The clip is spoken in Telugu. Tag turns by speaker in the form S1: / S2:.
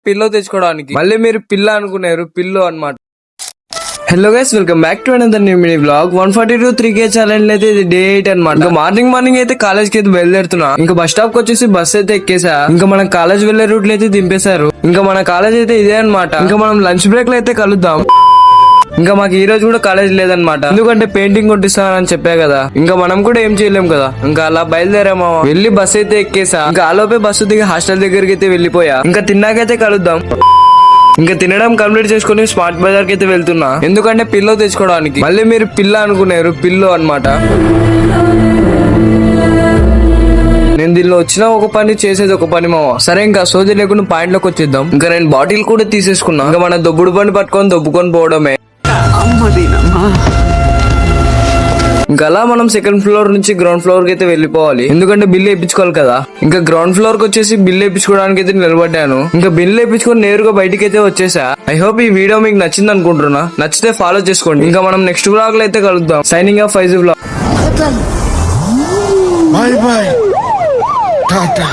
S1: పిల్లో తెచ్చుకోవడానికి. మళ్ళీ మీరు పిల్ల అనుకున్నారు, పిల్లో అన్నమాట. Hello guys, welcome back to another new mini blog. 142 3K challenge అయితే ఇది డే 8 అనమాట. ఇంకా మార్నింగ్ అయితే కాలేజ్ కి అయితే బయలుదేరుతున్నా. ఇంకా బస్ స్టాప్ కి వచ్చేసి బస్ అయితే ఎక్కేసా. ఇంకా మన కాలేజ్ వెళ్లే రూట్ లో అయితే దింపేశారు. ఇంకా మన కాలేజ్ అయితే ఇదే అనమాట. ఇంకా మనం లంచ్ బ్రేక్ లో అయితే కలుద్దాం. ఇంకా మాకు ఈ రోజు కూడా కాలేజ్ లేదనమాట, ఎందుకంటే పెయింటింగ్ కొట్టిస్తానని చెప్పా కదా. ఇంకా మనం కూడా ఏం చేయలేం కదా. ఇంకా అలా బయలుదేరామా, వెళ్ళి బస్ అయితే ఎక్కేసా. ఇంకా ఆలోపే బస్సు దిగి హాస్టల్ దగ్గరికి అయితే వెళ్ళిపోయా. ఇంకా తిన్నాకైతే కలుద్దాం. ఇంకా తినడం కంప్లీట్ చేసుకుని స్మార్ట్ బజార్ కి అయితే వెళ్తున్నా, ఎందుకంటే పిల్లో తెచ్చుకోవడానికి. మళ్ళీ మీరు పిల్ల అనుకున్నారు, పిల్లో అన్నమాట. నేను దీనిలో వచ్చిన ఒక పని, చేసేది ఒక పని మావా. సరే ఇంకా సోది లేకుండా పాయింట్ లోకి వచ్చేద్దాం. ఇంకా నేను బాటిల్ కూడా తీసేసుకున్నా. ఇంకా మన దొబ్బుడు పని పట్టుకొని దొబ్బుకొని పోవడమే. ఇంకా అలా మనం సెకండ్ ఫ్లోర్ నుంచి గ్రౌండ్ ఫ్లోర్ కి అయితే వెళ్ళిపోవాలి, ఎందుకంటే బిల్లు వేయించుకోవాలి కదా. ఇంకా గ్రౌండ్ ఫ్లోర్ కి వచ్చేసి బిల్లు వేయించుకోవడానికి అయితే నిలబడ్డాను. ఇంకా బిల్లు వేయించుకొని నేరుగా బయటికి అయితే వచ్చేసా. ఐ హోప్ ఈ వీడియో మీకు నచ్చింది అనుకుంటున్నా. నచ్చితే ఫాలో చేసుకోండి. ఇంకా మనం నెక్స్ట్ బ్లాగ్ లో అయితే కలుద్దాం. Signing off Faizi blog.
S2: Bye bye. Tata.